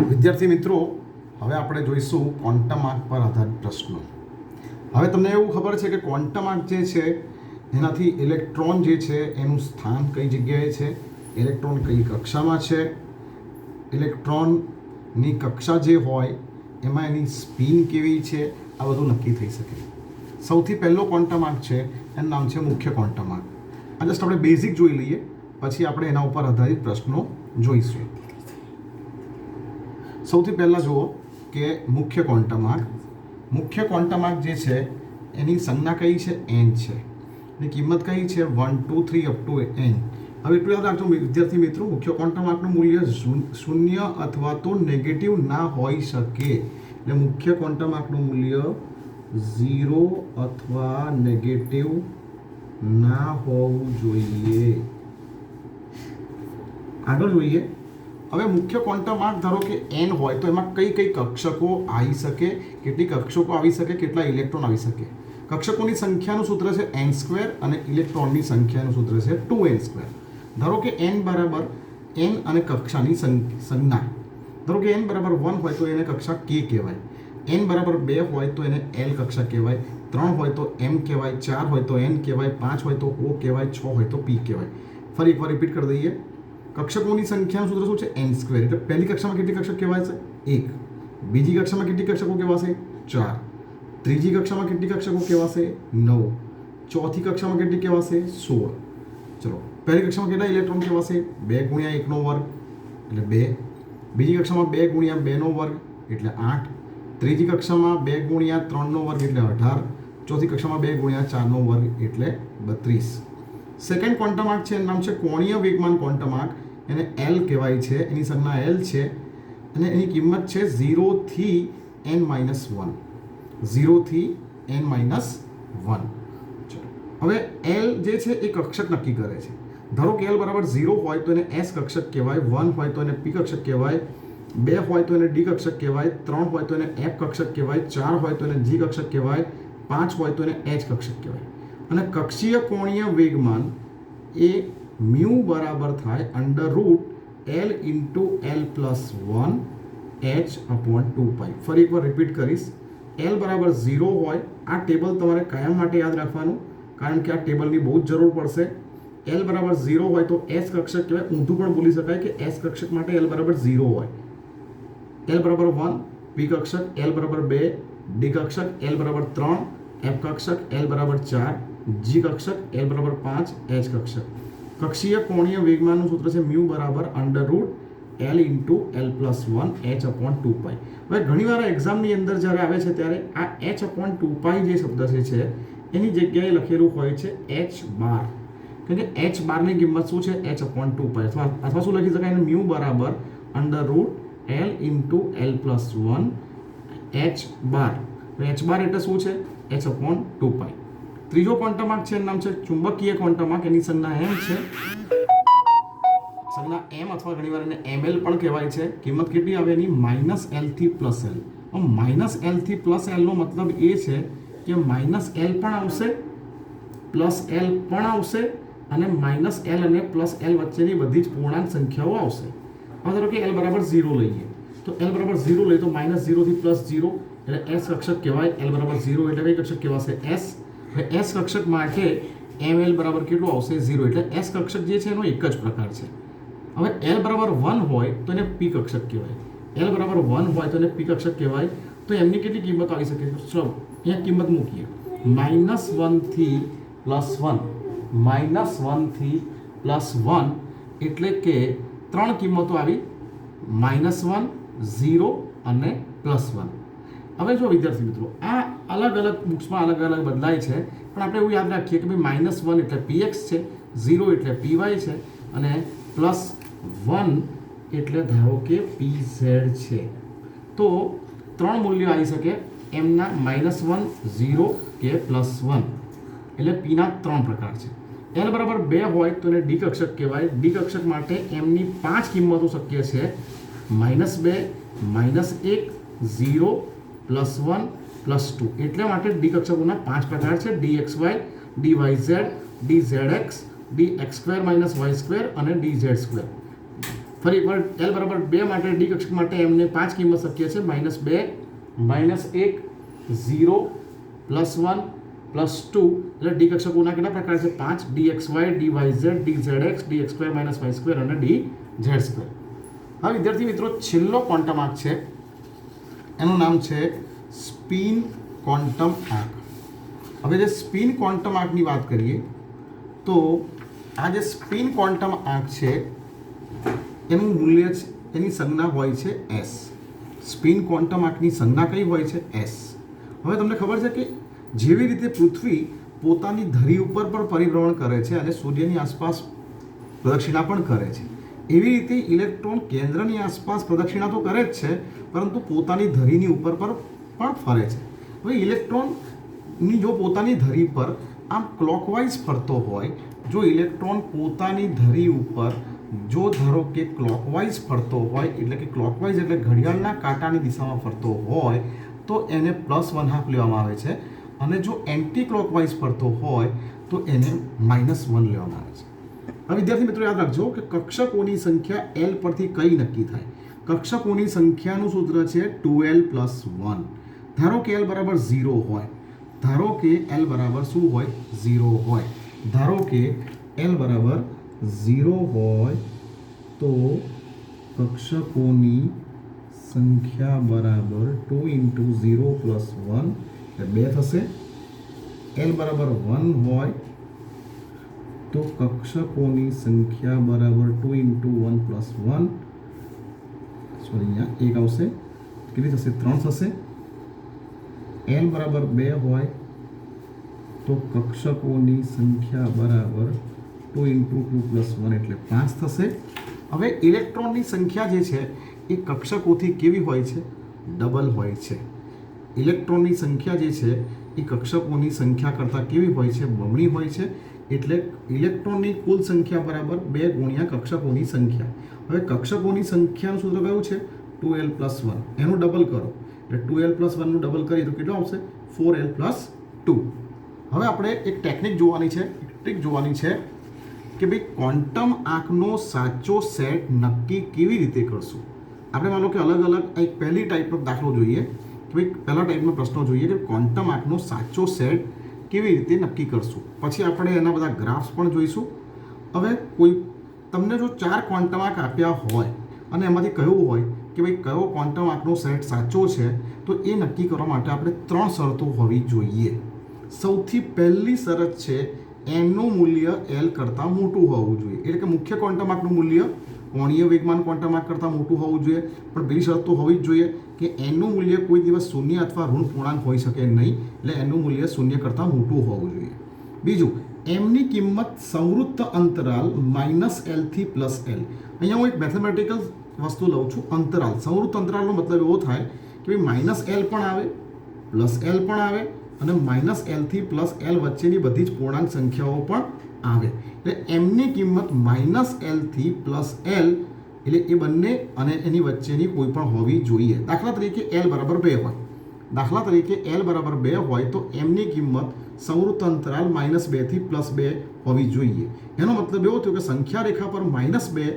વિદ્યાર્થી મિત્રો, હવે આપણે જોઈશું ક્વોન્ટમ આંક પર આધારિત પ્રશ્નો. હવે તમને એવું ખબર છે કે ક્વોન્ટમ આંક જે છે એનાથી ઇલેક્ટ્રોન જે છે એનું સ્થાન કઈ જગ્યાએ છે, ઇલેક્ટ્રોન કઈ કક્ષામાં છે, ઇલેક્ટ્રોનની કક્ષા જે હોય એમાં એની સ્પિન કેવી છે, આ બધું નક્કી થઈ શકે. સૌથી પહેલો ક્વોન્ટમ આંક છે એનું નામ છે મુખ્ય ક્વોન્ટમ આંક. આ જસ્ટ આપણે બેઝિક જોઈ લઈએ, પછી આપણે એના ઉપર આધારિત પ્રશ્નો જોઈશું. સૌથી પહેલાં જુઓ કે મુખ્ય ક્વોન્ટમ આંક. મુખ્ય ક્વોન્ટમ આંક જે છે એની સંજ્ઞા કઈ છે, n છે. એની કિંમત કઈ છે, 1 2 3 અપ ટુ n. હવે એટલું યાદ રાખજો વિદ્યાર્થી મિત્રો, મુખ્ય ક્વોન્ટમ આંકનું મૂલ્ય શૂન્ય અથવા તો નેગેટિવ ના હોઈ શકે. એટલે મુખ્ય ક્વોન્ટમ આંકનું મૂલ્ય 0 અથવા નેગેટિવ ના હોવું જોઈએ. આગળ જોઈએ. હવે મુખ્ય ક્વોન્ટમ આંક ધારો કે n હોય તો એમાં કઈ કઈ કક્ષકો આવી શકે, કેટલી કક્ષકો આવી શકે, કેટલા ઇલેક્ટ્રોન આવી શકે. કક્ષકોની સંખ્યાનું સૂત્ર છે n² અને ઇલેક્ટ્રોનની સંખ્યાનું સૂત્ર છે 2n². ધારો કે n બરાબર n અને કક્ષાની સંજ્ઞા. ધારો કે n બરાબર 1 હોય તો એને કક્ષા k કહેવાય, n બરાબર 2 હોય તો એને l કક્ષા કહેવાય, 3 હોય તો m કહેવાય, 4 હોય તો n કહેવાય, 5 હોય તો o કહેવાય, 6 હોય તો p કહેવાય. ફરી એકવાર રિપીટ કરી દઈએ. કક્ષકોની સંખ્યાનું સૂત્ર શું છે, n². એટલે પહેલી કક્ષામાં કેટલી કક્ષક કહેવાશે, 1. બીજી કક્ષામાં કેટલી કક્ષકો કહેવાશે, 4. ત્રીજી કક્ષામાં કેટલી કક્ષકો કહેવાશે, 9. ચોથી કક્ષામાં કેટલી કહેવાશે, 16. ચલો, પહેલી કક્ષામાં કેટલા ઇલેક્ટ્રોન કહેવાશે, 2 ગુણ્યા 1 નો વર્ગ એટલે 2. બીજી કક્ષામાં 2 ગુણ્યા 2 નો વર્ગ એટલે 8. ત્રીજી કક્ષામાં 2 ગુણ્યા 3 નો વર્ગ એટલે 18. ચોથી કક્ષામાં 2 ગુણ્યા 4 નો વર્ગ એટલે 32. સેકન્ડ ક્વોન્ટમ આંક છે, એનું નામ છે કોણીય વેગમાન ક્વોન્ટમ આંક. એને L કહેવાય છે, એની સંજ્ઞા L છે અને એની કિંમત છે 0 થી n-1. 0 થી n-1. હવે L જે છે એ કક્ષક નક્કી કરે છે. ધારો કે L બરાબર 0 હોય તો એને S કક્ષક કહેવાય, 1 હોય તો એને P કક્ષક કહેવાય, 2 હોય તો એને D કક્ષક કહેવાય, 3 હોય તો એને F કક્ષક કહેવાય, 4 હોય તો એને G કક્ષક કહેવાય, 5 હોય તો એને H કક્ષક કહેવાય. અને કક્ષીય કોણીય વેગમાન એ મ્યુ બરાબર થાય √L into L plus 1 h/2π. ફરી એકવાર રિપીટ કરીશ. L બરાબર 0 હોય, આ ટેબલ તમારે કાયમ માટે યાદ રાખવાનું, કારણ કે આ ટેબલની બહુ જ જરૂર પડશે. L બરાબર 0 હોય તો S કક્ષક કહેવાય. ઊંધું પણ બોલી શકાય કે S કક્ષક માટે L બરાબર 0 હોય. L બરાબર 1 P કક્ષક, L બરાબર 2 D કક્ષક, L બરાબર 3 F કક્ષક, L બરાબર 4 G કક્ષક, L બરાબર 5 H કક્ષક. કક્ષીય કોણીય વેગમાનનું સૂત્ર છે મ્યુ બરાબર √L into L plus 1 h/2π. હવે ઘણીવાર એક્ઝામની અંદર જ્યારે આવે છે ત્યારે આ h/2π જે શબ્દ છે એની જગ્યાએ લખેલું હોય છે h બાર. કારણ કે h બારની કિંમત શું છે, h/2π. અથવા શું લખી શકાય, મ્યુ બરાબર √L into L plus 1 h બાર. h બાર એટલે શું છે, h/2π. ત્રીજો ક્વોન્ટમ આંક છે, એનું નામ છે ચુંબકીય ક્વોન્ટમ આંક. એની સંજ્ઞા m છે, સંજ્ઞા m અથવા ઘણીવાર એને ml પણ કહેવાય છે. કિંમત કેટલી આવે એની, -L થી +L. -L થી +L નો મતલબ એ છે કે -L પણ આવશે, +L પણ આવશે અને -L અને +L વચ્ચેની બધી જ પૂર્ણાંક સંખ્યાઓ આવશે. હવે ધારો કે L બરાબર 0 લઈએ તો L બરાબર 0 લઈએ તો -0 થી +0 એટલે S કક્ષક કહેવાય. L બરાબર 0 એટલે કઈ કક્ષક કહેવાશે, S. હવે S કક્ષક માટે ml બરાબર કેટલું આવશે, 0. એટલે S કક્ષક જે છે એનો એક જ પ્રકાર છે. હવે L બરાબર 1 હોય તો એને P કક્ષક કહેવાય, L બરાબર 1 હોય તો એને P કક્ષક કહેવાય. તો એમની કેટલી કિંમત આવી શકે, ચલો અહીંયા કિંમત મૂકીએ. -1 થી +1, -1 થી +1 એટલે કે 3 કિંમતો આવી, -1, 0 અને +1. હવે જો વિદ્યાર્થી મિત્રો, આ અલગ અલગ બુક્સમાં અલગ અલગ બદલાય છે, પણ આપણે એવું યાદ રાખીએ કે ભાઈ -1 એટલે px છે, 0 એટલે py છે અને +1 એટલે ધારો કે pz છે. તો 3 મૂલ્યો આવી શકે એમના, -1, 0 કે +1. એટલે p ના 3 પ્રકાર છે. L બરાબર 2 હોય તો એને D કક્ષક કહેવાય. D કક્ષક માટે એમની 5 કિંમતો શક્ય છે, -2, -1, 0, +1, +2. એટલે માટે D કક્ષકોના 5 પ્રકાર છે, dxy, dyz, dzx, dx² - y² અને dz². ફરી એકવાર એલ બરાબર 2 માટે ડી કક્ષક માટે એમને 5 કિંમત શક્ય છે -2 -1 0 +1 +2 એટલે ડી કક્ષકોના કેટલા પ્રકાર છે 5 dxy dyz dzx dx2 y2 અને dz2. હવે વિદ્યાર્થી મિત્રો છેલ્લો ક્વોન્ટમ આંક છે એનું નામ છે સ્પિન ક્વોન્ટમ આંક. હવે જે સ્પિન ક્વોન્ટમ આંકની વાત કરીએ તો આ જે સ્પિન ક્વોન્ટમ આંક છે એનું મૂલ્ય છે એની સંજ્ઞા હોય છે s. સ્પિન ક્વોન્ટમ આંકની સંજ્ઞા કઈ હોય છે s. હવે તમને ખબર છે કે જેવી રીતે પૃથ્વી પોતાની ધરી ઉપર પણ પરિભ્રમણ કરે છે અને સૂર્યની આસપાસ પ્રદક્ષિણા પણ કરે છે, એવી રીતે ઇલેક્ટ્રોન કેન્દ્રની આસપાસ પ્રદક્ષિણા તો કરે જ છે પરંતુ પોતાની ધરીની ઉપર પર પણ ફરે છે. હવે ઇલેક્ટ્રોનની જો પોતાની ધરી પર આમ ક્લોકવાઇઝ ફરતો હોય, જો ઇલેક્ટ્રોન પોતાની ધરી ઉપર જો ધારો કે ક્લોકવાઇઝ ફરતો હોય એટલે કે ક્લોકવાઇઝ એટલે ઘડિયાળના કાંટાની દિશામાં ફરતો હોય તો એને +1/2 લેવામાં આવે છે, અને જો એન્ટી ક્લોકવાઇઝ ફરતો હોય તો એને -1 લેવામાં આવે છે. હવે વિદ્યાર્થી મિત્રો યાદ રાખજો કે કક્ષકોની સંખ્યા L પરથી કઈ નક્કી થાય. કક્ષકોની સંખ્યાનું સૂત્ર છે 2L + 1. ધારો કે L બરાબર 0 હોય, ધારો કે L બરાબર શું હોય 0 હોય, ધારો કે L બરાબર 0 હોય તો કક્ષકોની સંખ્યા બરાબર 2 × 0 + 1 એટલે 2 થશે. L બરાબર 1 હોય તો કક્ષકોની સંખ્યા બરાબર 2 × 1 + 1 સોરી અહીંયા 1 આવશે, કેટલી થશે 3 થશે. L બરાબર 2 હોય તો કક્ષકોની સંખ્યા બરાબર 2 × 2 + 1 એટલે 5 થશે. હવે ઇલેક્ટ્રોનની સંખ્યા જે છે એ કક્ષકોથી કેવી હોય છે ડબલ હોય છે. ઇલેક્ટ્રોનની સંખ્યા જે છે એ કક્ષકોની સંખ્યા કરતાં કેવી હોય છે બમણી હોય છે. એટલે ઇલેક્ટ્રોનની કુલ સંખ્યા બરાબર 2 × કક્ષકોની સંખ્યા. હવે કક્ષકોની સંખ્યાનું સૂત્ર કયું છે 2L + 1, એનું ડબલ કરો એટલે 2L + 1 નું ડબલ કરીએ તો કેટલું આવશે 4L + 2. હવે આપણે એક ટેકનિક જોવાની છે, એક ટ્રીક જોવાની છે કે ભાઈ ક્વોન્ટમ આંકનો સાચો સેટ નક્કી કેવી રીતે કરશું. આપણે માનો કે અલગ અલગ એક પહેલી ટાઈપનો દાખલો જોઈએ કે ભાઈ પહેલા ટાઈપનો પ્રશ્ન જોઈએ કે ક્વોન્ટમ આંકનો સાચો સેટ કેવી રીતે નક્કી કરશું. પછી આપણે એના બધા ગ્રાફ્સ પણ જોઈશું. હવે કોઈ તમને જો 4 ક્વોન્ટમ આંક આપ્યા હોય અને એમાંથી કહ્યું હોય કે ભાઈ કયો ક્વોન્ટમ આંકનો સેટ સાચો છે તો એ નક્કી કરવા માટે આપણે 3 શરતો હોવી જોઈએ. સૌથી પહેલી શરત છે એનનું મૂલ્ય L કરતાં મોટું હોવું જોઈએ, એટલે કે મુખ્ય ક્વોન્ટમ આંકનું મૂલ્ય કોણીય વેગમાન ક્વોન્ટમ આંક કરતાં મોટું હોવું જોઈએ. પણ બીજી શરત તો હોવી જ જોઈએ કે એનનું મૂલ્ય કોઈ દિવસ શૂન્ય અથવા ઋણ પૂર્ણાંક હોઈ શકે નહીં, એટલે એનું મૂલ્ય 0 કરતાં મોટું હોવું જોઈએ. બીજું, એમની કિંમત સંવૃત્ત અંતરાલ -L થી +L. અહીંયા હું એક મેથેમેટિકલ વસ્તુ લઉં છું, અંતરાલ. સંવૃત્ત અંતરાલનો મતલબ એવો થાય કે ભાઈ -L પણ આવે +L પણ આવે અને -L થી +L વચ્ચેની બધી જ પૂર્ણાંક સંખ્યાઓ પણ આવે. એટલે એમની કિંમત -L થી +L એટલે એ બંને અને એની વચ્ચેની કોઈ પણ હોવી જોઈએ. દાખલા તરીકે L બરાબર 2 હોય, દાખલા તરીકે L બરાબર 2 હોય તો એમની કિંમત સંવૃત્ત અંતરાલ -2 થી +2 હોવી જોઈએ. એનો મતલબ એવો થયો કે સંખ્યા રેખા પર -2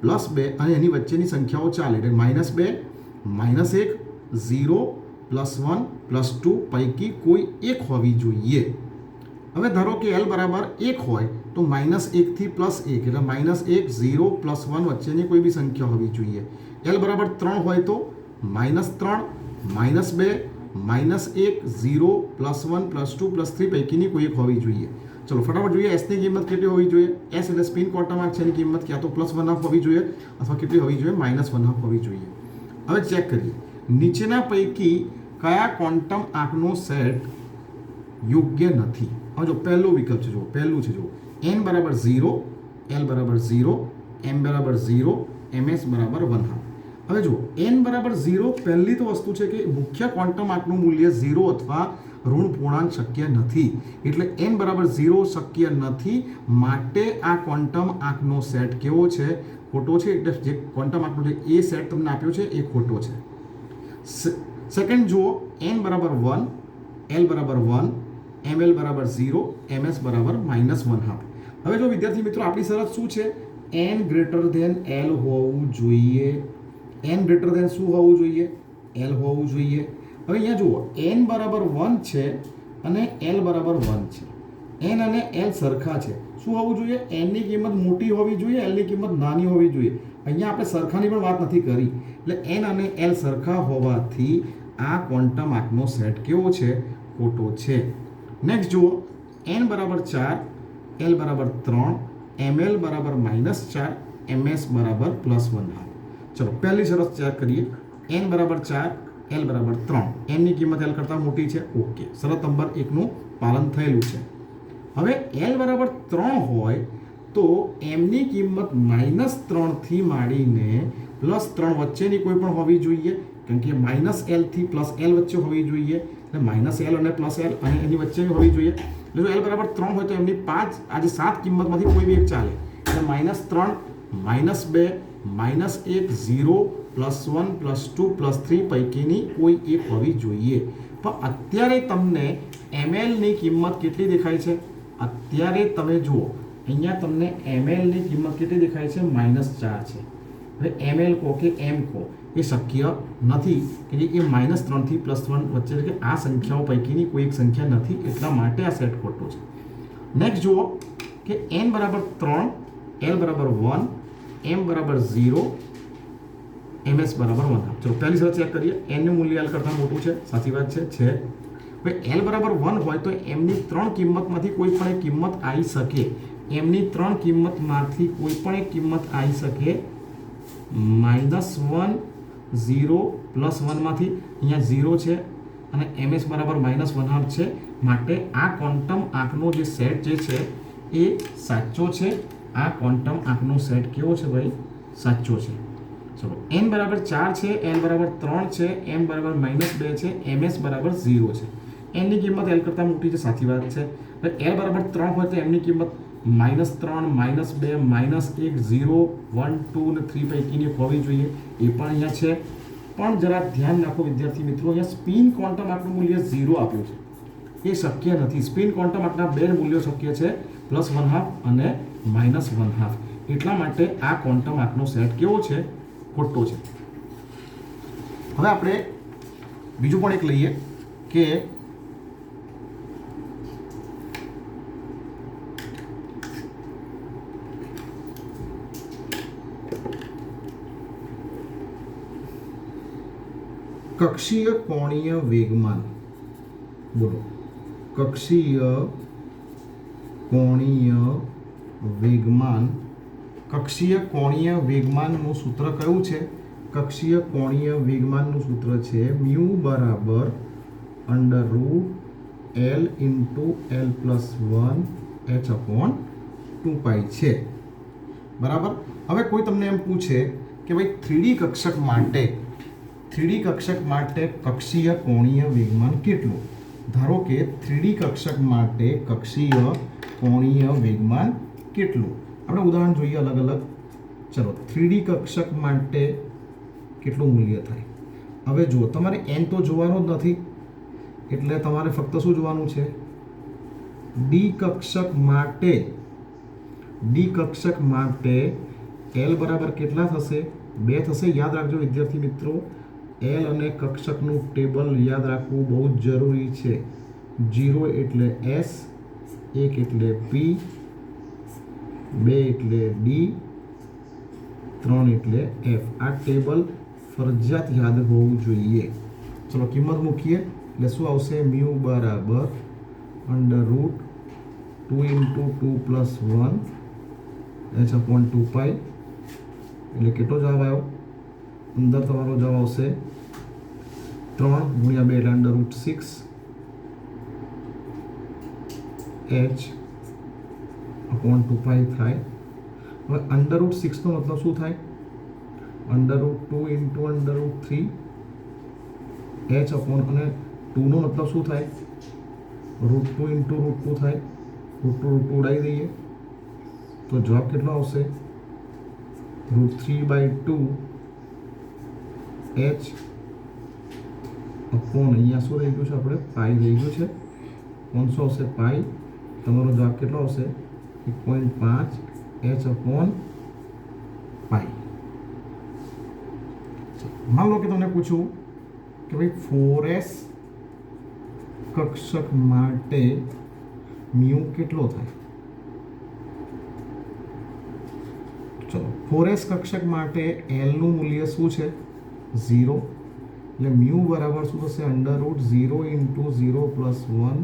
+2 અને એની વચ્ચેની સંખ્યાઓ ચાલે એટલે -2 -1 0 +1 +2 પૈકી કોઈ એક હોવી જોઈએ. હવે ધારો કે L બરાબર 1 હોય તો -1 થી +1 એટલે -1 0 +1 વચ્ચેની કોઈ બી સંખ્યા હોવી જોઈએ. L બરાબર 3 હોય તો -3 -2 -1 0 +1 +2 +3 પૈકીની કોઈ એક હોવી જોઈએ. ચલો ફટાફટ જોઈએ એસની કિંમત કેટલી હોવી જોઈએ. એસ એટલે સ્પિન ક્વોન્ટમ આંક છે, એની કિંમત ક્યાં તો +1/2 હોવી જોઈએ અથવા કેટલી હોવી જોઈએ -1/2 હોવી જોઈએ. હવે ચેક કરીએ નીચેના પૈકી કયા ક્વોન્ટમ આંકનો સેટ યોગ્ય નથી. હવે જો પહેલો વિકલ્પ છે, જો પહેલું છે, જો n બરાબર 0, L બરાબર 0, m બરાબર 0, ms બરાબર 1/2. હવે જો n બરાબર 0 પહેલી તો વસ્તુ છે કે મુખ્ય ક્વોન્ટમ આંકનું મૂલ્ય 0 અથવા ઋણ પૂર્ણાંક શક્ય નથી, એટલે n બરાબર 0 શક્ય નથી. માટે આ ક્વોન્ટમ આંકનો સેટ કેવો છે ખોટો છે, એટલે જે ક્વોન્ટમ આંકનો જે એ સેટ તમને આપ્યો છે એ ખોટો છે. સેકન્ડ જુઓ n બરાબર 1, L બરાબર 1, ml બરાબર 0, ms બરાબર -1/2. હવે જો વિદ્યાર્થી મિત્રો આપણી શરત શું છે એન ગ્રેટર ધેન એલ હોવું જોઈએ. એન ગ્રેટર ધેન શું હોવું જોઈએ? એલ હોવું જોઈએ. હવે અહીંયા જુઓ, એન બરાબર 1 છે અને એલ બરાબર 1 છે. એન અને એલ સરખા છે. શું હોવું જોઈએ? એનની કિંમત મોટી હોવી જોઈએ, એલની કિંમત નાની હોવી જોઈએ. અહીંયા આપણે સરખાની પણ વાત નથી કરી. એટલે એન અને એલ સરખા હોવાથી આ ક્વોન્ટમ આંકનો સેટ કેવો છે? ખોટો છે. નેક્સ્ટ જુઓ, એન બરાબર 4, એલ બરાબર 3, ml બરાબર -4, ms બરાબર +1/2. ચલો પહેલી શરત ચેક કરીએ. એન બરાબર 4, એલ બરાબર 3. એનની કિંમત એલ કરતાં મોટી છે. ઓકે, શરત નંબર 1નું પાલન થયેલું છે. હવે એલ બરાબર 3 હોય તો એમની કિંમત -3 થી માંડીને +3 વચ્ચેની કોઈ પણ હોવી જોઈએ, કેમ કે -l થી +l વચ્ચે હોવી જોઈએ. એટલે -l અને +l અને એની વચ્ચેની હોવી જોઈએ. એટલે જો એલ બરાબર 3 હોય તો એમની 5 આજે 7 કિંમતમાંથી કોઈ બી એક ચાલે. એટલે -3, -2, -1, 0, +1, +2, +3 પૈકીની કોઈ એક હોવી જોઈએ. પણ અત્યારે તમને mlની કિંમત કેટલી દેખાય છે? અત્યારે તમે જુઓ, અહીંયા તમને mlની કિંમત કેટલી દેખાય છે? -4 છે. હવે ml કહો કે m કહો, એ શક્ય નથી કે એ -3 થી +1 વચ્ચે કે આ સંખ્યાઓ પૈકીની કોઈ એક સંખ્યા નથી, એટલા માટે આ સેટ ખોટો છે. નેક્સ્ટ જુઓ કે n બરાબર 3, l બરાબર 1, m બરાબર 0, ms બરાબર 1. ચલો પહેલી શરત ચેક કરીએ. n નું મૂલ્ય l કરતાં મોટું છે. સાચી વાત છે. હવે l બરાબર 1 હોય તો mની 3 કિંમતમાંથી કોઈ પણ એક કિંમત આવી શકે. mની 3 કિંમતમાંથી કોઈ પણ એક કિંમત આવી શકે. -1, 0, +1 માંથી અહીંયા 0 છે અને ms બરાબર -1/2 છે. માટે આ ક્વોન્ટમ આંકનો જે સેટ જે છે એ સાચો છે. આ ક્વોન્ટમ આંકનો સેટ કેવો છે ભાઈ? સાચો છે. ચલો n બરાબર 4 છે, l બરાબર 3 છે, m બરાબર -2 છે, ms બરાબર 0 છે. n ની કિંમત l કરતાં મોટી છે. સાચી વાત છે. l બરાબર 3 હોય તો એમની કિંમત -3, -2, -1, 0, 1, 2 અને 3 પૈકીની હોવી જોઈએ. એ પણ અહીંયા છે. પણ જરા ધ્યાન રાખો વિદ્યાર્થી મિત્રો, અહીંયા સ્પિન ક્વોન્ટમ આંકનું મૂલ્ય 0 આપ્યું છે. એ શક્ય નથી. સ્પિન ક્વોન્ટમ આંકના બે મૂલ્યો શક્ય છે, +1/2 અને -1/2. એટલા માટે આ ક્વોન્ટમ આંકનો સેટ કેવો છે? ખોટો છે. હવે આપણે બીજું પણ એક લઈએ કે કક્ષીય કોણીય વેગમાન. બોલો, કક્ષીય કોણીય વેગમાન. કક્ષીય કોણીય વેગમાનનું સૂત્ર કયું છે? કક્ષીય કોણીય વેગમાનનું સૂત્ર છે μ બરાબર √l × l+1 h/2π છે. બરાબર. હવે કોઈ તમને એમ પૂછે કે ભાઈ 3D કક્ષક માટે કક્ષીય કોણીય વેગમાન કેટલું? ધારો કે 3D કક્ષક માટે કક્ષીય કોણીય વેગમાન કેટલું? આપણે ઉદાહરણ જોઈએ અલગ અલગ. ચલો 3D કક્ષક માટે કેટલું મૂલ્ય થાય? હવે જુઓ, તમારે n તો જોવાનો જ નથી, એટલે તમારે ફક્ત શું જોવાનું છે? ડી કક્ષક માટે l બરાબર કેટલા થશે? 2 થશે. યાદ રાખજો વિદ્યાર્થી મિત્રો, l અને કક્ષકનું ટેબલ યાદ રાખવું બહુ જ જરૂરી છે. 0 એટલે s, 1 એટલે p, 2 એટલે d, 3 એટલે f. આ ટેબલ ફરજિયાત યાદ હોવું જોઈએ. ચલો કિંમત મૂકીએ એટલે શું આવશે? μ બરાબર √2 × 2 + 1 h/2π. એટલે કેટલો જવાબ આવ્યો? અંદર તમારો જવાબ આવશે 3 × 2 એટલે √6 h/2π થાય. હવે √6 નો મતલબ શું થાય? √2 × √3 h/ અને 2 નો મતલબ શું થાય? √2 × √2 થાય. √2 ઉડાવી દઈએ તો જવાબ કેટલો આવશે? √3/2 h/ અહીંયા શું રહી ગયું છે? આપણે પાઈ રહી ગયું છે. કોણ શું આવશે? પાઈ. તમારો જવાબ કેટલો આવશે? 1.5 h/2 પાઈ. માન લો કે તમને પૂછું કે ભાઈ 4s કક્ષક માટે મ્યુ કેટલો થાય? ચલો 4s કક્ષક માટે l નું મૂલ્ય શું છે? 0. એટલે મ્યુ બરાબર શું થશે? √0 × 0 + 1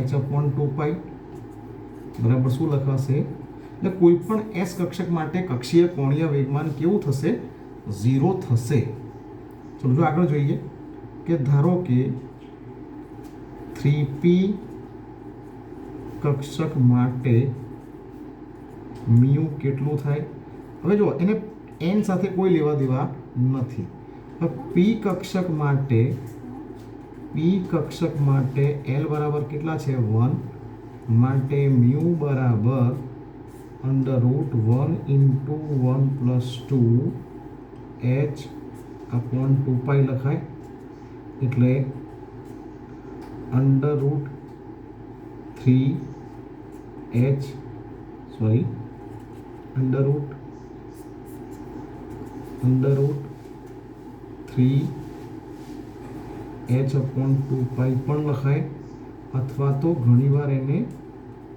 h/2 પાઈ બરાબર શું લખાશે? એટલે કોઈ પણ s કક્ષક માટે કક્ષીય કોણીય વેગમાન કેવું થશે? 0 થશે. ચલો જો આગળ જોઈએ કે ધારો કે 3p કક્ષક માટે મ્યુ કેટલું થાય? હવે જો એને n સાથે કોઈ લેવા દેવા નથી. p કક્ષક માટે l બરાબર કેટલા છે? 1 માટે મ્યુ બરાબર √1 × 1 + 2 h/2 પાઈ લખાય. એટલે √3 h/2 પાઈ પણ લખાય, અથવા તો ઘણીવાર એને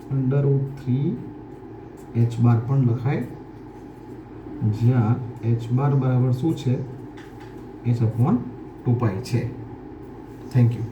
√3 h બાર પણ લખાય, જ્યાં h બાર બરાબર શું છે? h/2 પાઈ છે. Thank you.